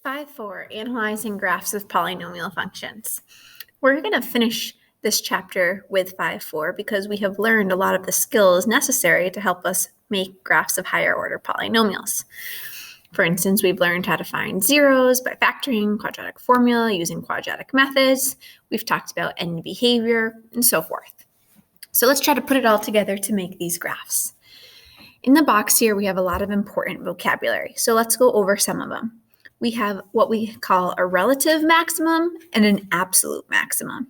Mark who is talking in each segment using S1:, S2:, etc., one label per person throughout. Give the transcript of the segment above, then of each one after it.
S1: 5.4, Analyzing Graphs of Polynomial Functions. We're going to finish this chapter with 5.4 because we have learned a lot of the skills necessary to help us make graphs of higher order polynomials. For instance, we've learned how to find zeros by factoring, quadratic formula, using quadratic methods. We've talked about end behavior, and so forth. So let's try to put it all together to make these graphs. In the box here, we have a lot of important vocabulary. So let's go over some of them. We have what we call a relative maximum and an absolute maximum.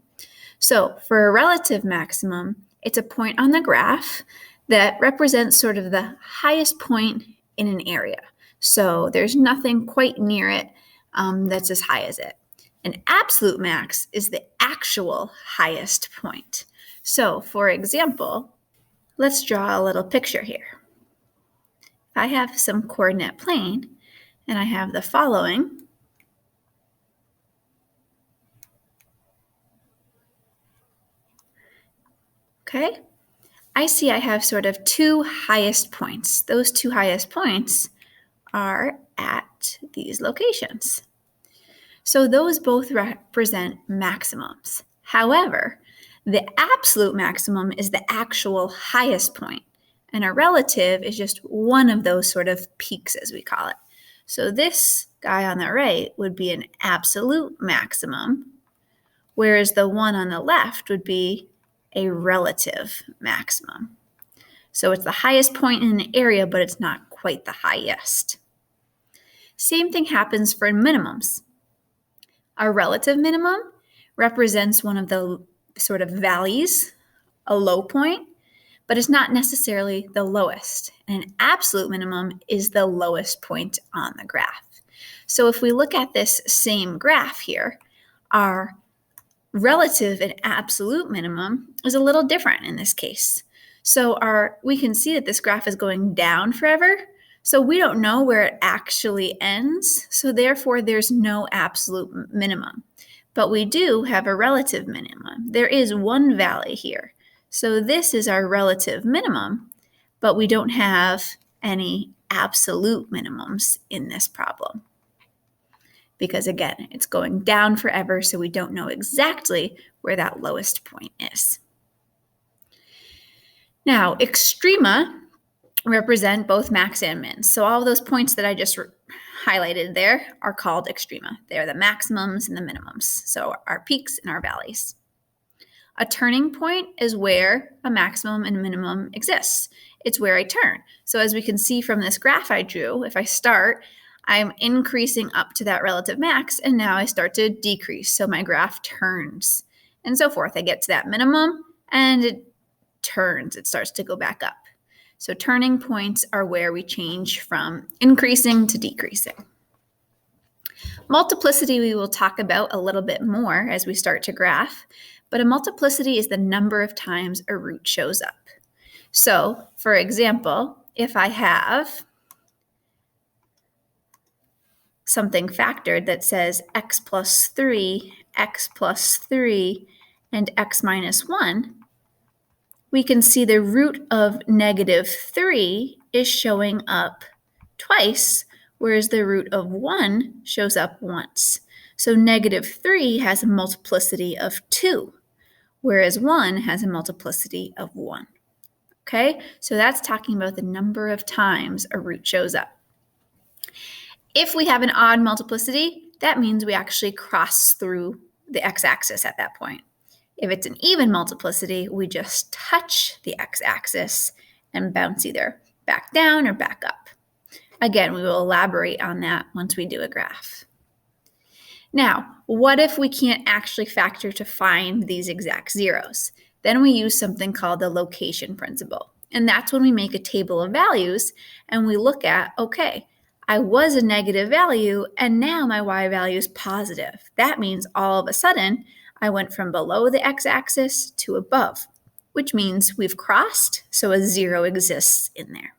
S1: So for a relative maximum, it's a point on the graph that represents sort of the highest point in an area. So there's nothing quite near it that's as high as it. An absolute max is the actual highest point. So for example, let's draw a little picture here. If I have some coordinate plane, and I have the following. Okay, I see I have sort of two highest points. Those two highest points are at these locations. So those both represent maximums. However, the absolute maximum is the actual highest point, and a relative is just one of those sort of peaks, as we call it. So this guy on the right would be an absolute maximum, whereas the one on the left would be a relative maximum. So it's the highest point in an area, but it's not quite the highest. Same thing happens for minimums. A relative minimum represents one of the sort of valleys, a low point, but it's not necessarily the lowest. And an absolute minimum is the lowest point on the graph. So if we look at this same graph here, our relative and absolute minimum is a little different in this case. So we can see that this graph is going down forever. So we don't know where it actually ends. So therefore, there's no absolute minimum. But we do have a relative minimum. There is one valley here. So this is our relative minimum, but we don't have any absolute minimums in this problem. Because again, it's going down forever, so we don't know exactly where that lowest point is. Now, extrema represent both max and min. So all of those points that I just highlighted there are called extrema. They're the maximums and the minimums, so our peaks and our valleys. A turning point is where a maximum and minimum exists. It's where I turn. So as we can see from this graph I drew, if I start, I'm increasing up to that relative max, and now I start to decrease. So my graph turns, and so forth. I get to that minimum, and it turns. It starts to go back up. So turning points are where we change from increasing to decreasing. Multiplicity we will talk about a little bit more as we start to graph. But a multiplicity is the number of times a root shows up. So, for example, if I have something factored that says x plus 3, and x minus 1, we can see the root of negative 3 is showing up twice, whereas the root of 1 shows up once. So negative 3 has a multiplicity of 2. Whereas 1 has a multiplicity of 1. Okay, so that's talking about the number of times a root shows up. If we have an odd multiplicity, that means we actually cross through the x-axis at that point. If it's an even multiplicity, we just touch the x-axis and bounce either back down or back up. Again, we will elaborate on that once we do a graph. Now, what if we can't actually factor to find these exact zeros? Then we use something called the location principle. And that's when we make a table of values and we look at, okay, I was a negative value and now my y value is positive. That means all of a sudden I went from below the x-axis to above, which means we've crossed, so a zero exists in there.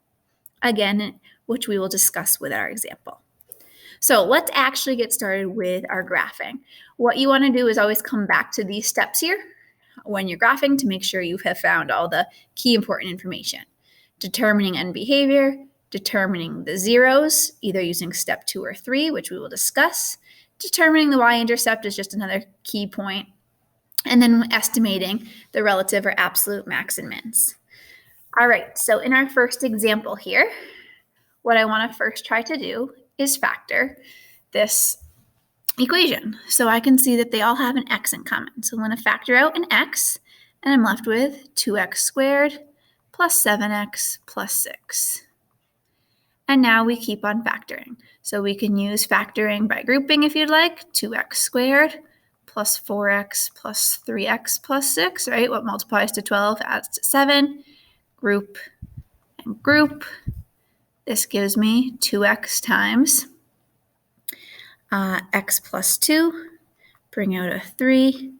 S1: Again, which we will discuss with our example. So let's actually get started with our graphing. What you want to do is always come back to these steps here when you're graphing to make sure you have found all the key important information. Determining end behavior, determining the zeros, either using step 2 or 3, which we will discuss. Determining the y-intercept is just another key point. And then estimating the relative or absolute max and mins. All right, so in our first example here, what I want to first try to do is factor this equation. So I can see that they all have an x in common. So I'm going to factor out an x, and I'm left with 2x squared plus 7x plus 6. And now we keep on factoring. So we can use factoring by grouping if you'd like. 2x squared plus 4x plus 3x plus 6, right? What multiplies to 12 adds to 7. Group and group. This gives me 2x times x plus 2. Bring out a 3,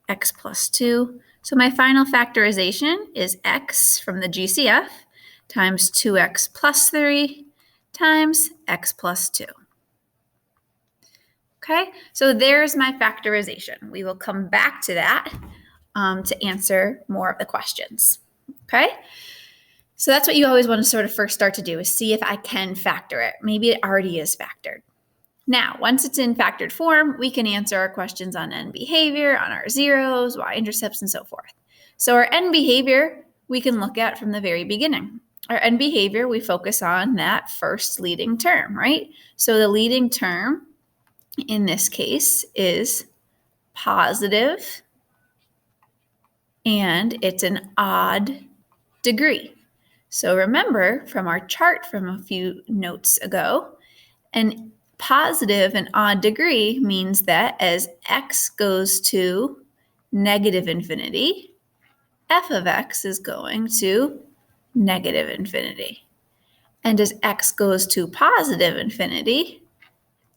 S1: x plus 2. So my final factorization is x from the GCF times 2x plus 3 times x plus 2. Okay, so there's my factorization. We will come back to that to answer more of the questions. Okay, so that's what you always want to sort of first start to do, is see if I can factor it. Maybe it already is factored. Now, once it's in factored form, we can answer our questions on end behavior, on our zeros, y-intercepts, and so forth. So our end behavior, we can look at from the very beginning. Our end behavior, we focus on that first leading term, right? So the leading term in this case is positive, and it's an odd degree. So remember from our chart from a few notes ago, an positive and odd degree means that as x goes to negative infinity, f of x is going to negative infinity. And as x goes to positive infinity,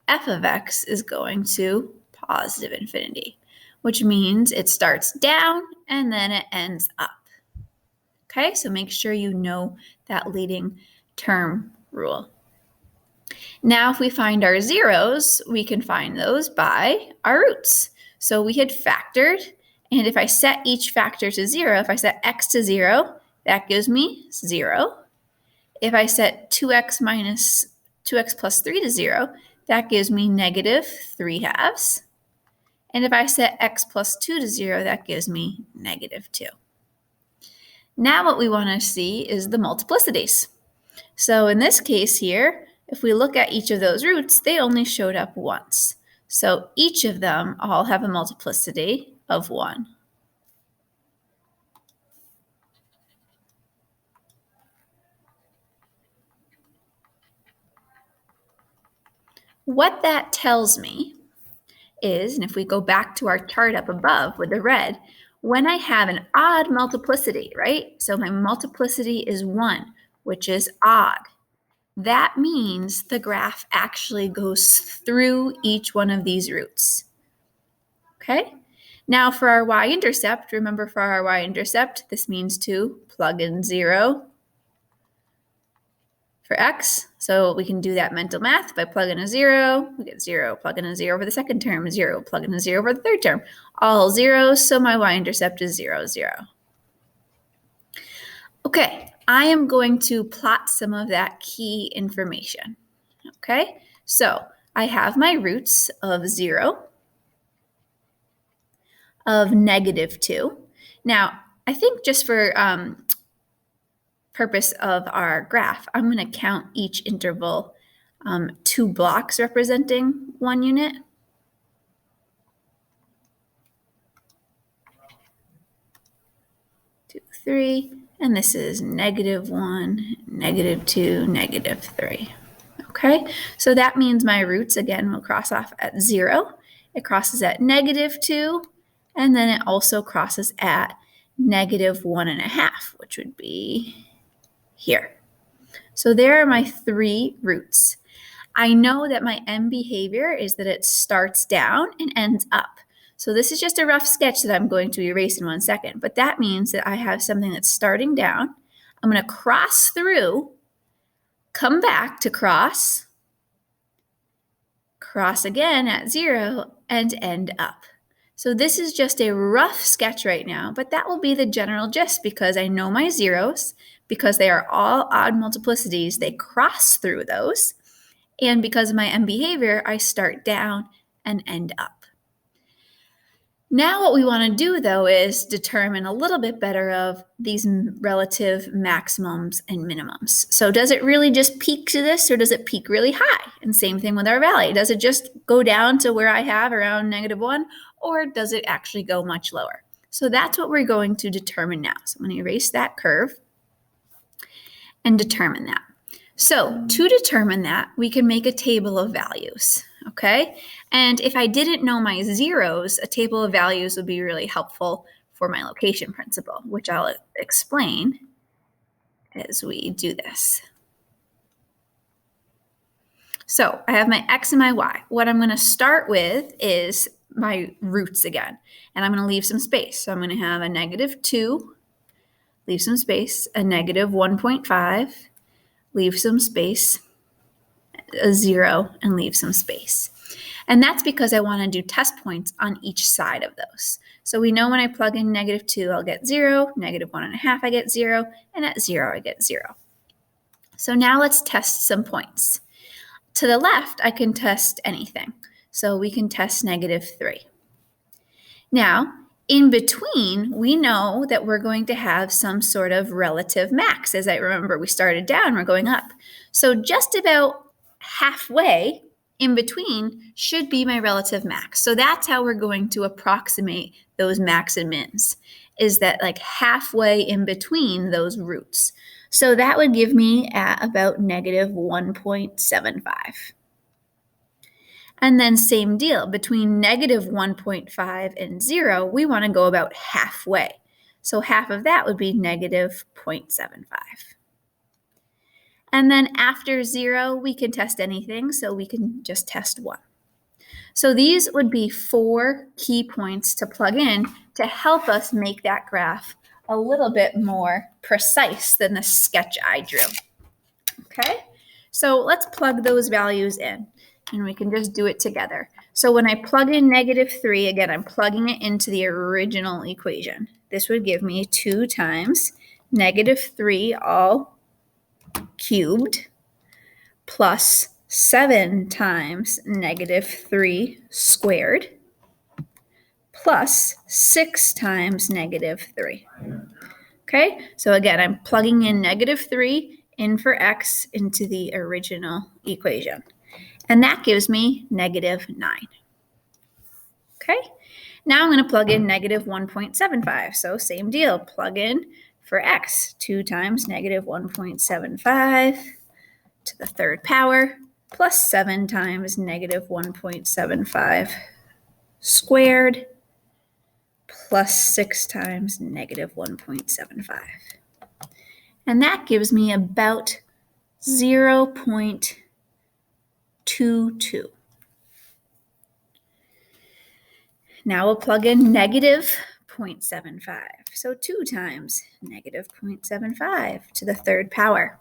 S1: f of x is going to positive infinity, which means it starts down and then it ends up. Okay, so make sure you know that leading term rule. Now, if we find our zeros, we can find those by our roots. So we had factored, and if I set each factor to 0, if I set x to 0, that gives me 0. If I set 2x plus 3 to 0, that gives me negative 3 halves. And if I set x plus 2 to 0, that gives me negative 2. Now what we want to see is the multiplicities. So in this case here, if we look at each of those roots, they only showed up once. So each of them all have a multiplicity of 1. What that tells me is, and if we go back to our chart up above with the red, when I have an odd multiplicity, right? So my multiplicity is 1, which is odd. That means the graph actually goes through each one of these roots. Okay? Now for our y-intercept, remember for our y-intercept, this means to plug in 0 for x. So we can do that mental math by plugging a 0. We get 0, plug in a 0 for the second term, 0, plug in a 0 for the third term. All zeros, so my y-intercept is 0, 0. Okay, I am going to plot some of that key information. Okay, so I have my roots of 0, of negative 2. Now, I think just for purpose of our graph, I'm going to count each interval 2 blocks representing 1 unit. Two, 3, and this is negative 1, negative 2, negative 3. Okay, so that means my roots, again, will cross off at 0. It crosses at negative 2, and then it also crosses at negative 1.5, which would be here. So there are my 3 roots. I know that my end behavior is that it starts down and ends up. So this is just a rough sketch that I'm going to erase in 1 second, but that means that I have something that's starting down. I'm going to cross through, come back to cross again at 0, and end up. So this is just a rough sketch right now, but that will be the general gist because I know my zeros, because they are all odd multiplicities, they cross through those. And because of my end behavior, I start down and end up. Now what we want to do, though, is determine a little bit better of these relative maximums and minimums. So does it really just peak to this, or does it peak really high? And same thing with our valley. Does it just go down to where I have around -1, or does it actually go much lower? So that's what we're going to determine now. So I'm going to erase that curve and determine that. So to determine that, we can make a table of values, okay? And if I didn't know my zeros, a table of values would be really helpful for my location principle, which I'll explain as we do this. So I have my x and my y. What I'm going to start with is my roots again, and I'm going to leave some space. So I'm going to have a -2, leave some space, a -1.5, leave some space, a 0, and leave some space. And that's because I want to do test points on each side of those. So we know when I plug in -2, I'll get 0, -1.5, I get 0, and at 0, I get 0. So now let's test some points. To the left, I can test anything. So we can test -3. Now, in between, we know that we're going to have some sort of relative max. As I remember, we started down, we're going up. So just about halfway in between should be my relative max. So that's how we're going to approximate those max and mins, is that like halfway in between those roots. So that would give me at about -1.75. And then same deal, between -1.5 and 0, we want to go about halfway. So half of that would be -0.75. And then after 0, we can test anything, so we can just test 1. So these would be 4 key points to plug in to help us make that graph a little bit more precise than the sketch I drew. Okay, so let's plug those values in, and we can just do it together. So when I plug in -3, again, I'm plugging it into the original equation. This would give me 2 times -3 all cubed plus 7 times -3 squared plus 6 times -3. Okay, so again, I'm plugging in -3 in for x into the original equation. And that gives me -9. Okay, now I'm going to plug in -1.75. So same deal, plug in for x. 2 times -1.75 to the 3rd power plus 7 times -1.75 squared plus 6 times -1.75. And that gives me about 0.22. Now we'll plug in -0.75. So 2 times -0.75 to the 3rd power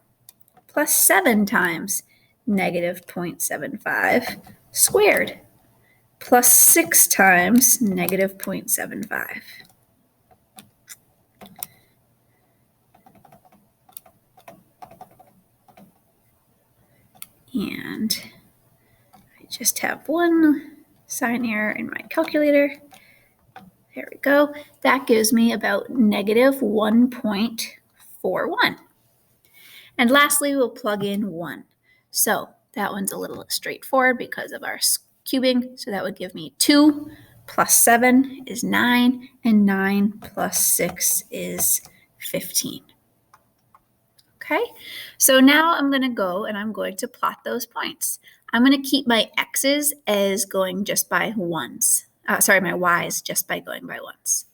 S1: plus 7 times -0.75 squared plus 6 times -0.75. And I just have one sign error in my calculator. There we go. That gives me about -1.41. And lastly, we'll plug in 1. So that one's a little straightforward because of our cubing. So that would give me 2 plus 7 is 9, and 9 plus 6 is 15. Okay, so now I'm going to go and I'm going to plot those points. I'm going to keep my x's as going just by ones. My y's just by going by ones.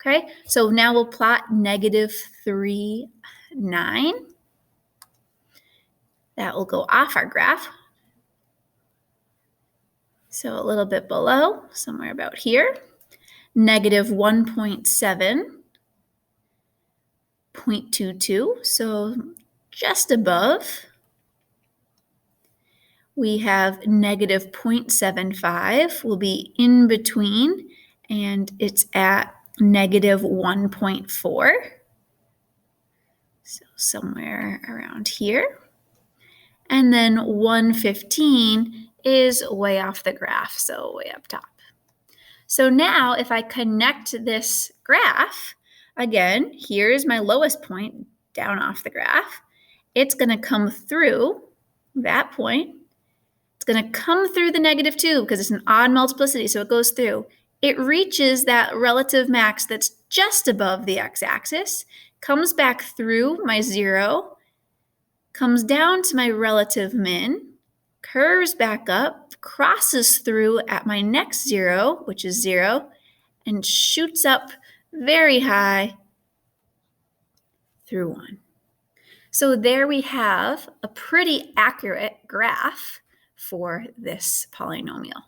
S1: Okay, so now we'll plot -3, 9. That will go off our graph. So a little bit below, somewhere about here. -1.7. 0.22, so just above. We have -0.75 will be in between, and it's at -1.4. So somewhere around here. And then 115 is way off the graph, so way up top. So now if I connect this graph, again, here's my lowest point down off the graph. It's going to come through that point. It's going to come through the -2 because it's an odd multiplicity, so it goes through. It reaches that relative max that's just above the x-axis, comes back through my 0, comes down to my relative min, curves back up, crosses through at my next 0, which is 0, and shoots up very high through 1. So there we have a pretty accurate graph for this polynomial.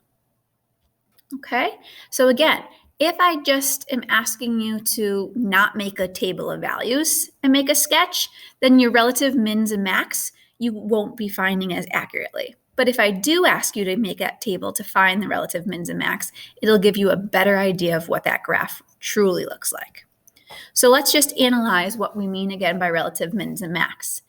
S1: Okay, so again, if I just am asking you to not make a table of values and make a sketch, then your relative mins and max you won't be finding as accurately. But if I do ask you to make that table to find the relative mins and max, it'll give you a better idea of what that graph truly looks like. So let's just analyze what we mean again by relative mins and max.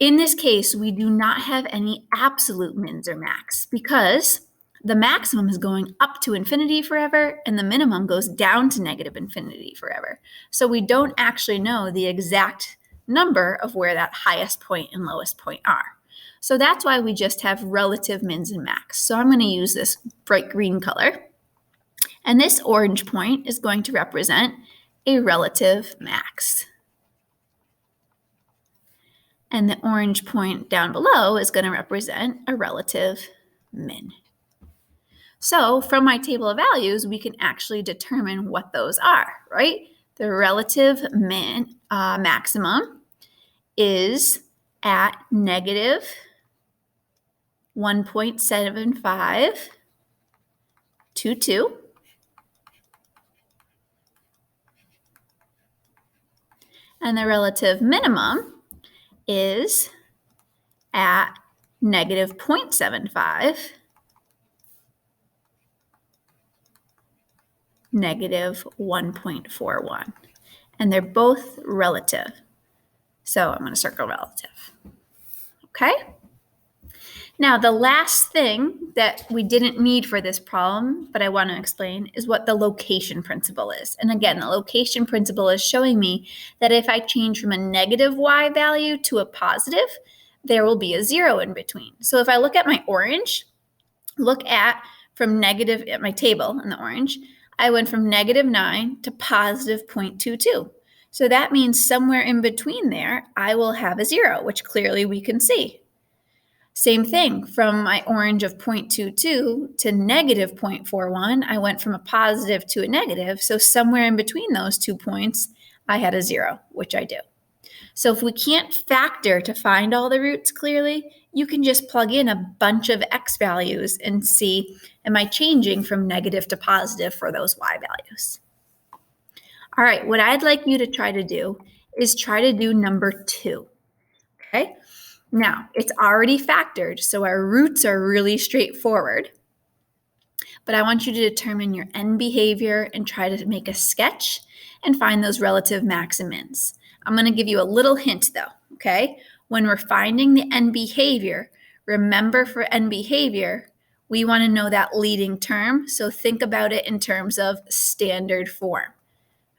S1: In this case, we do not have any absolute mins or max because the maximum is going up to infinity forever and the minimum goes down to -infinity forever. So we don't actually know the exact number of where that highest point and lowest point are. So that's why we just have relative mins and max. So I'm going to use this bright green color. And this orange point is going to represent a relative max. And the orange point down below is going to represent a relative min. So from my table of values, we can actually determine what those are, right? The relative min maximum is at -1.7522. And the relative minimum is at -0.75, -1.41. And they're both relative. So I'm going to circle relative. Okay? Now, the last thing that we didn't need for this problem, but I want to explain, is what the location principle is. And again, the location principle is showing me that if I change from a negative y value to a positive, there will be a 0 in between. So if I look at my orange, look at from negative at my table in the orange, I went from -9 to positive 0.22. So that means somewhere in between there, I will have a 0, which clearly we can see. Same thing, from my orange of 0.22 to -0.41, I went from a positive to a negative. So somewhere in between those 2 points, I had a 0, which I do. So if we can't factor to find all the roots clearly, you can just plug in a bunch of x values and see, am I changing from negative to positive for those y values? All right, what I'd like you to try to do is try to do number 2, okay? Now, it's already factored, so our roots are really straightforward. But I want you to determine your end behavior and try to make a sketch and find those relative max and mins. I'm going to give you a little hint though, okay? When we're finding the end behavior, remember for end behavior, we want to know that leading term, so think about it in terms of standard form.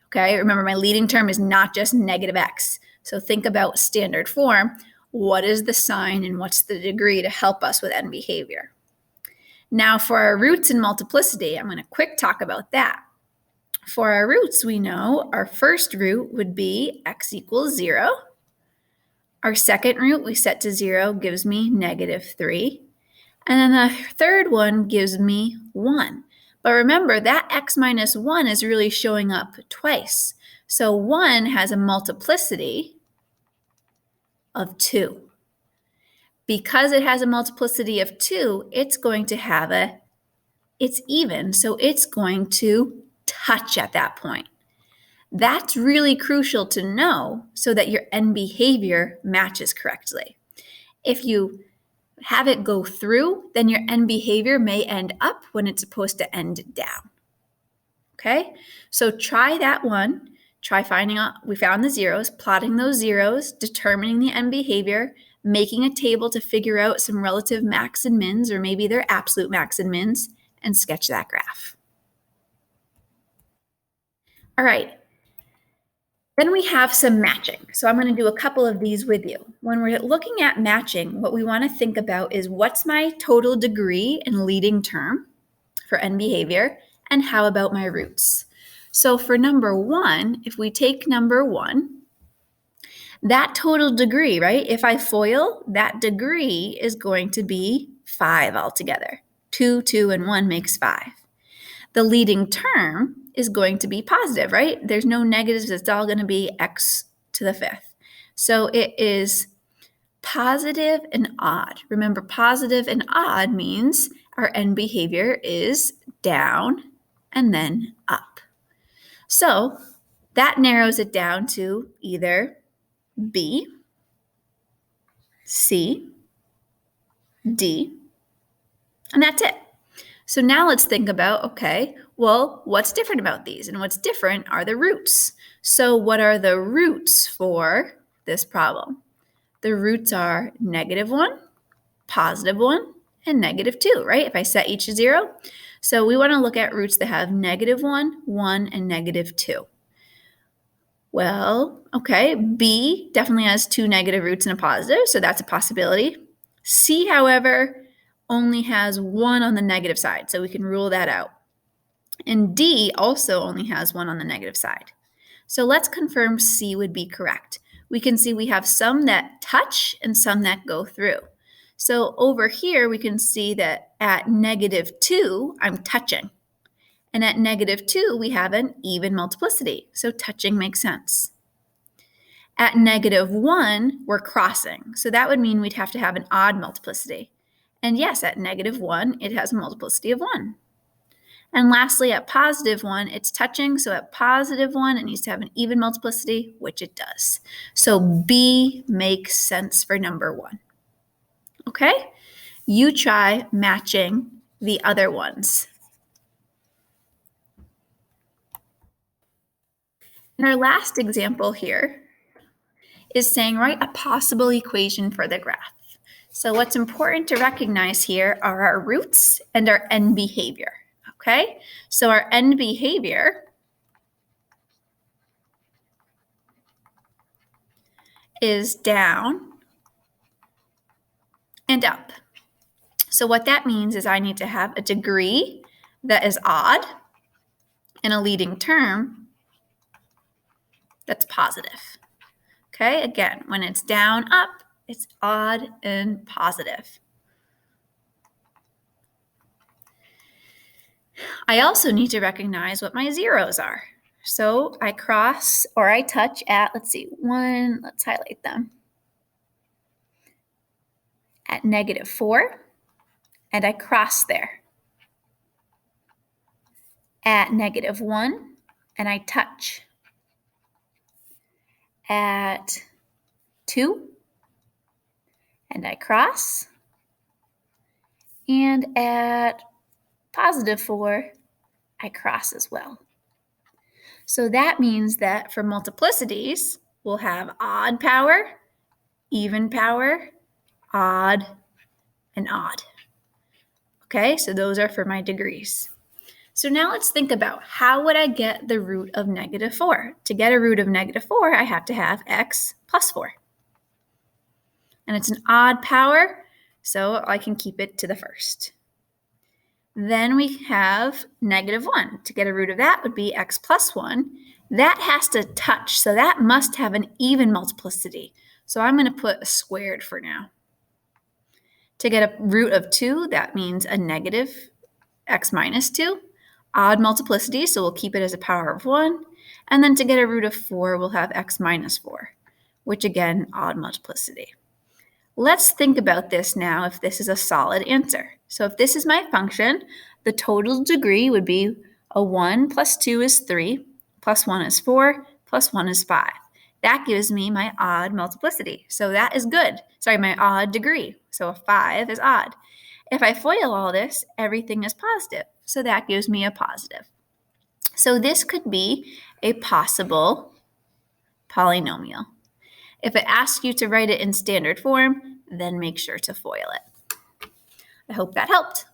S1: Okay, remember my leading term is not just -x. So think about standard form. What is the sign and what's the degree to help us with end behavior? Now for our roots in multiplicity, I'm going to quick talk about that. For our roots, we know our first root would be x equals 0. Our second root we set to 0 gives me -3. And then the third one gives me 1. But remember, that x minus 1 is really showing up twice. So 1 has a multiplicity of 2. Because it has a multiplicity of 2, it's going to have it's even, so it's going to touch at that point. That's really crucial to know so that your end behavior matches correctly. If you have it go through, then your end behavior may end up when it's supposed to end down. Okay, so try that one. we found the zeros, plotting those zeros, determining the end behavior, making a table to figure out some relative max and mins, or maybe their absolute max and mins, and sketch that graph. All right. Then we have some matching. So I'm going to do a couple of these with you. When we're looking at matching, what we want to think about is what's my total degree and leading term for end behavior, and how about my roots? So for number 1, if we take number 1, that total degree, right? If I FOIL, that degree is going to be 5 altogether. 2, 2, and 1 makes 5. The leading term is going to be positive, right? There's no negatives. It's all going to be x to the 5th. So it is positive and odd. Remember, positive and odd means our end behavior is down and then up. So that narrows it down to either B, C, D, and that's it. So now let's think about, okay, well, what's different about these? And what's different are the roots. So what are the roots for this problem? The roots are -1, +1, and -2, right? If I set each to 0. So we want to look at roots that have -1, 1, and -2. Well, okay, B definitely has 2 negative roots and a positive, so that's a possibility. C, however, only has 1 on the negative side, so we can rule that out. And D also only has 1 on the negative side. So let's confirm C would be correct. We can see we have some that touch and some that go through. So over here, we can see that at -2, I'm touching. And at -2, we have an even multiplicity, so touching makes sense. At -1, we're crossing, so that would mean we'd have to have an odd multiplicity. And yes, at -1, it has a multiplicity of 1. And lastly, at +1, it's touching, so at +1, it needs to have an even multiplicity, which it does. So B makes sense for number 1. Okay? You try matching the other ones. And our last example here is saying write a possible equation for the graph. So what's important to recognize here are our roots and our end behavior. Okay? So our end behavior is down and up. So what that means is I need to have a degree that is odd and a leading term that's positive. Okay, again, when it's down, up, it's odd and positive. I also need to recognize what my zeros are. So I cross or I touch at, let's see, 1, let's highlight them, at -4, and I cross there. At -1, and I touch. At 2, and I cross. And at +4, I cross as well. So that means that for multiplicities, we'll have odd power, even power, odd, and odd. Okay, so those are for my degrees. So now let's think about how would I get the root of -4? To get a root of -4, I have to have x plus 4. And it's an odd power, so I can keep it to the first. Then we have -1. To get a root of that would be x plus 1. That has to touch, so that must have an even multiplicity. So I'm going to put a squared for now. To get a root of 2, that means a negative x minus 2. Odd multiplicity, so we'll keep it as a power of 1. And then to get a root of 4, we'll have x minus 4, which again, odd multiplicity. Let's think about this now if this is a solid answer. So if this is my function, the total degree would be a 1 plus 2 is 3, plus 1 is 4, plus 1 is 5. That gives me my odd multiplicity. So that is good. Sorry, my odd degree. So a 5 is odd. If I FOIL all this, everything is positive. So that gives me a positive. So this could be a possible polynomial. If it asks you to write it in standard form, then make sure to FOIL it. I hope that helped.